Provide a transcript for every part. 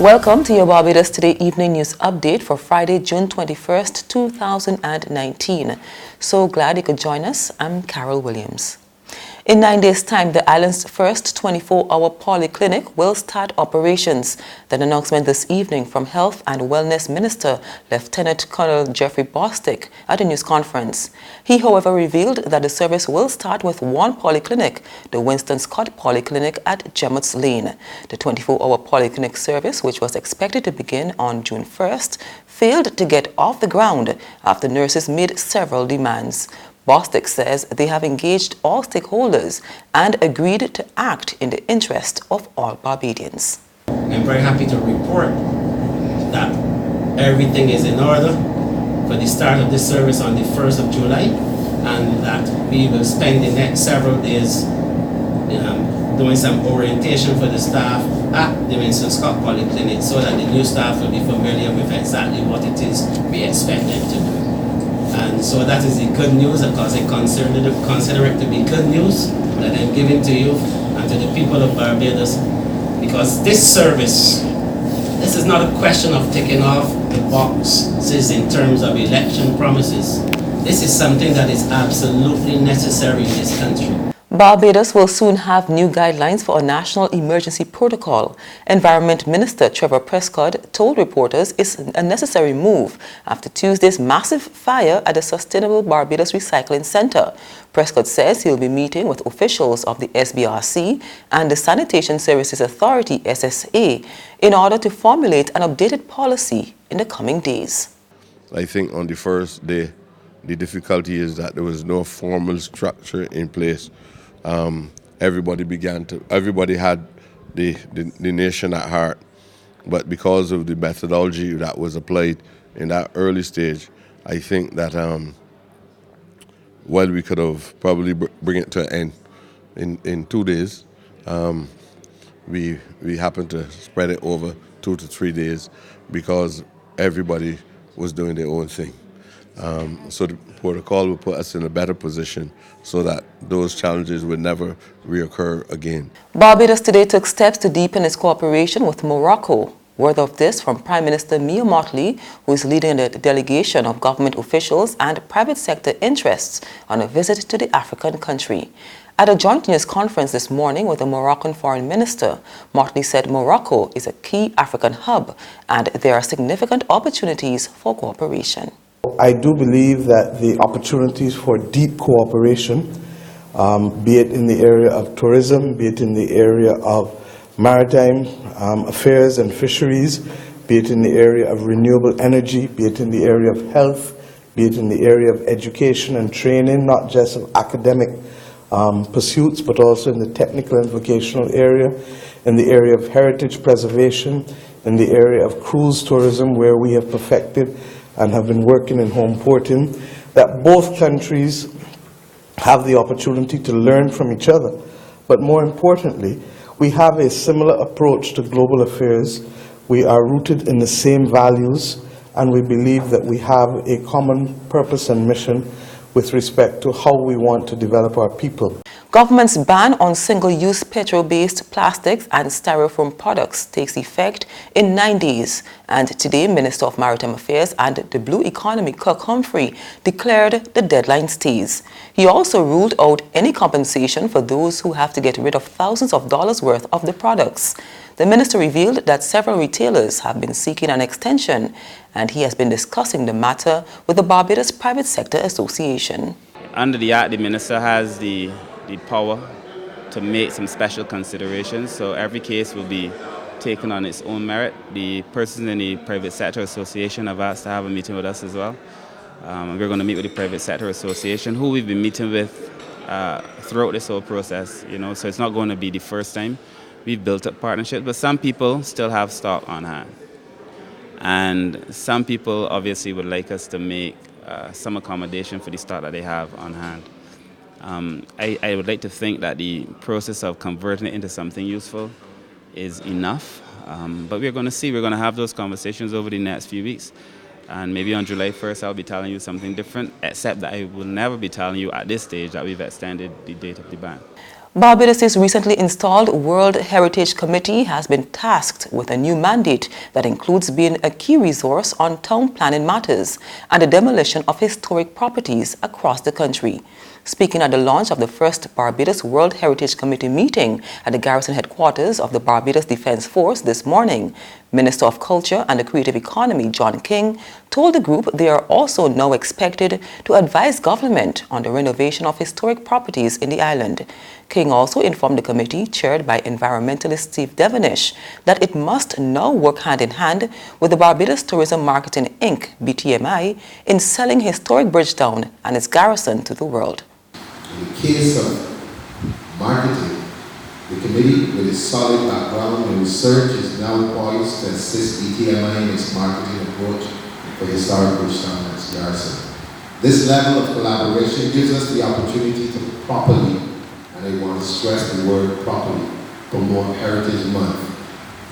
Welcome to your Barbados Today Evening News Update for Friday, June 21st, 2019. So glad you could join us. I'm Carol Williams. In 9 days' time, the island's first 24-hour Polyclinic will start operations. That announcement this evening from Health and Wellness Minister Lieutenant Colonel Jeffrey Bostic at a news conference. He, however, revealed that the service will start with one polyclinic, the Winston Scott Polyclinic at Gemmots Lane. The 24-hour Polyclinic service, which was expected to begin on June 1st, failed to get off the ground after nurses made several demands. Bostic says they have engaged all stakeholders and agreed to act in the interest of all Barbadians. I'm very happy to report that everything is in order for the start of this service on the 1st of July, and that we will spend the next several days doing some orientation for the staff at the Winston Scott Polyclinic so that the new staff will be familiar with exactly what it is we expect them to do. And so that is the good news, because I consider it to be good news that I'm giving to you and to the people of Barbados, because this service, this is not a question of ticking off the boxes in terms of election promises. This is something that is absolutely necessary in this country. Barbados will soon have new guidelines for a national emergency protocol. Environment Minister Trevor Prescott told reporters it's a necessary move after Tuesday's massive fire at the Sustainable Barbados Recycling Center. Prescott says he'll be meeting with officials of the SBRC and the Sanitation Services Authority, SSA, in order to formulate an updated policy in the coming days. I think on the first day, the difficulty is that there was no formal structure in place. Everybody had the nation at heart, but because of the methodology that was applied in that early stage, I think that while we could have probably bring it to an end in 2 days, we happened to spread it over 2 to 3 days because everybody was doing their own thing. So the protocol will put us in a better position so that those challenges would never reoccur again. Barbados today took steps to deepen its cooperation with Morocco. Word of this from Prime Minister Mia Mottley, who is leading the delegation of government officials and private sector interests on a visit to the African country. At a joint news conference this morning with the Moroccan Foreign Minister, Mottley said Morocco is a key African hub and there are significant opportunities for cooperation. I do believe that the opportunities for deep cooperation, be it in the area of tourism, be it in the area of maritime affairs and fisheries, be it in the area of renewable energy, be it in the area of health, be it in the area of education and training, not just of academic pursuits, but also in the technical and vocational area, in the area of heritage preservation, in the area of cruise tourism, where we have perfected and have been working in home porting, that both countries have the opportunity to learn from each other. But more importantly, we have a similar approach to global affairs. We are rooted in the same values, and we believe that we have a common purpose and mission with respect to how we want to develop our people. Government's ban on single-use petrol-based plastics and styrofoam products takes effect in 9 days. And today, Minister of Maritime Affairs and the Blue Economy, Kirk Humphrey, declared the deadline stays. He also ruled out any compensation for those who have to get rid of thousands of dollars worth of the products. The minister revealed that several retailers have been seeking an extension, and he has been discussing the matter with the Barbados Private Sector Association. Under the Act, the minister has the power to make some special considerations, so every case will be taken on its own merit. The persons in the Private Sector Association have asked to have a meeting with us as well. We're going to meet with the Private Sector Association, who we've been meeting with throughout this whole process, so it's not going to be the first time. We've built up partnerships, but some people still have stock on hand. And some people obviously would like us to make some accommodation for the stock that they have on hand. I would like to think that the process of converting it into something useful is enough, but we're going to see. We're going to have those conversations over the next few weeks, and maybe on July 1st I'll be telling you something different, except that I will never be telling you at this stage that we've extended the date of the ban. Barbados' recently installed World Heritage Committee has been tasked with a new mandate that includes being a key resource on town planning matters and the demolition of historic properties across the country. Speaking at the launch of the first Barbados World Heritage Committee meeting at the garrison headquarters of the Barbados Defense Force this morning, Minister of Culture and the Creative Economy John King told the group they are also now expected to advise government on the renovation of historic properties in the island. King also informed the committee, chaired by environmentalist Steve Devonish, that it must now work hand in hand with the Barbados Tourism Marketing Inc. (BTMI) in selling historic Bridgetown and its garrison to the world. In the case of marketing, the committee, with its solid background in research, is now poised to assist BTMI in its marketing approach for historic Bridgetown and its garrison. This level of collaboration gives us the opportunity to properly, and I want to stress the word properly, promote Heritage Month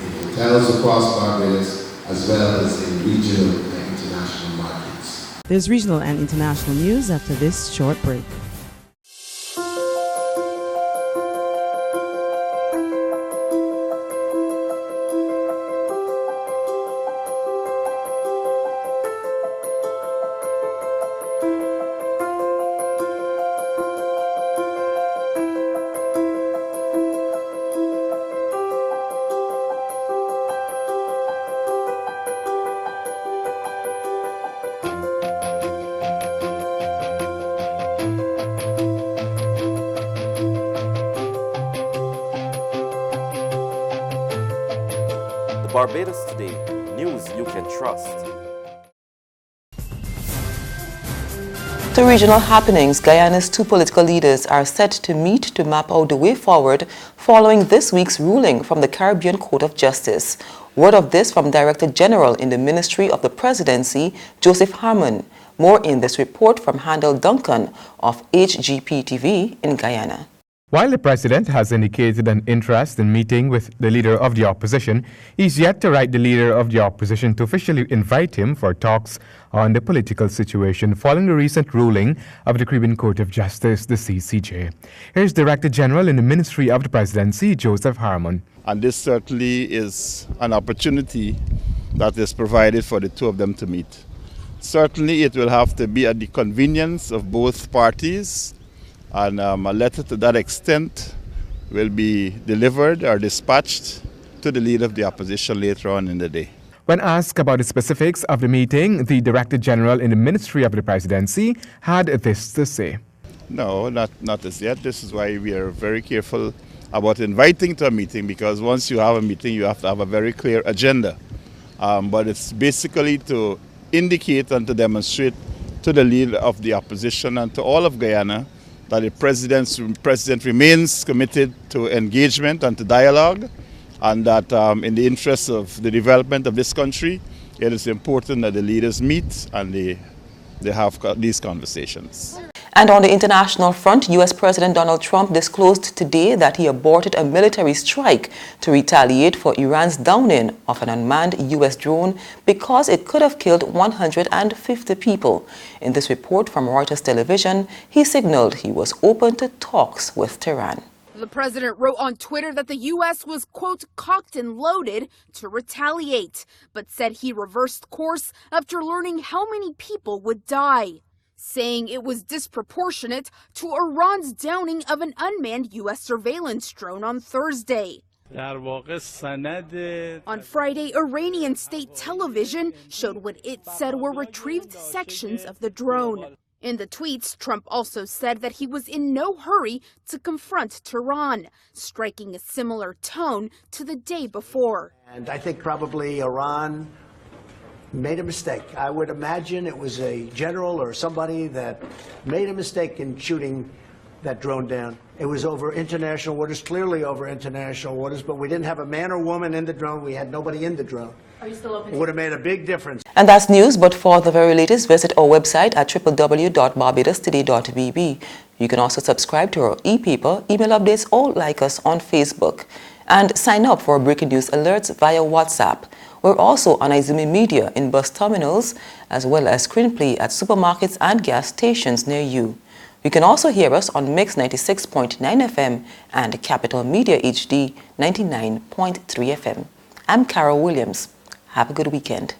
in hotels across Barbados as well as in regional and international markets. There's regional and international news after this short break. Barbados Today, news you can trust. To regional happenings, Guyana's two political leaders are set to meet to map out the way forward following this week's ruling from the Caribbean Court of Justice. Word of this from Director General in the Ministry of the Presidency, Joseph Harmon. More in this report from Handel Duncan of HGP TV in Guyana. While the president has indicated an interest in meeting with the leader of the opposition, he's yet to write the leader of the opposition to officially invite him for talks on the political situation following the recent ruling of the Caribbean Court of Justice, the CCJ. Here's Director General in the Ministry of the Presidency, Joseph Harmon. And this certainly is an opportunity that is provided for the two of them to meet. Certainly it will have to be at the convenience of both parties, and a letter to that extent will be delivered or dispatched to the leader of the opposition later on in the day. When asked about the specifics of the meeting, the Director General in the Ministry of the Presidency had this to say. No, not as yet. This is why we are very careful about inviting to a meeting, because once you have a meeting, you have to have a very clear agenda. But it's basically to indicate and to demonstrate to the leader of the opposition and to all of Guyana that the president remains committed to engagement and to dialogue, and that in the interest of the development of this country, it is important that the leaders meet and they have these conversations. And on the international front, U.S. President Donald Trump disclosed today that he aborted a military strike to retaliate for Iran's downing of an unmanned U.S. drone because it could have killed 150 people. In this report from Reuters television, he signaled he was open to talks with Tehran. The president wrote on Twitter that the U.S. was, quote, cocked and loaded to retaliate, but said he reversed course after learning how many people would die, saying it was disproportionate to Iran's downing of an unmanned U.S. surveillance drone on Thursday. On Friday, Iranian state television showed what it said were retrieved sections of the drone. In the tweets, Trump also said that he was in no hurry to confront Tehran, striking a similar tone to the day before. And I think probably Iran made a mistake. I would imagine it was a general or somebody that made a mistake in shooting that drone down. It was over international waters, clearly over international waters, but we didn't have a man or woman in the drone. We had nobody in the drone. Are you still open? It would have made a big difference. And that's news, but for the very latest, visit our website at www.barbadostoday.bb. You can also subscribe to our e-paper, email updates, or like us on Facebook. And sign up for breaking news alerts via WhatsApp. We're also on Izumi Media in bus terminals, as well as screenplay at supermarkets and gas stations near you. You can also hear us on Mix 96.9 FM and Capital Media HD 99.3 FM. I'm Carol Williams. Have a good weekend.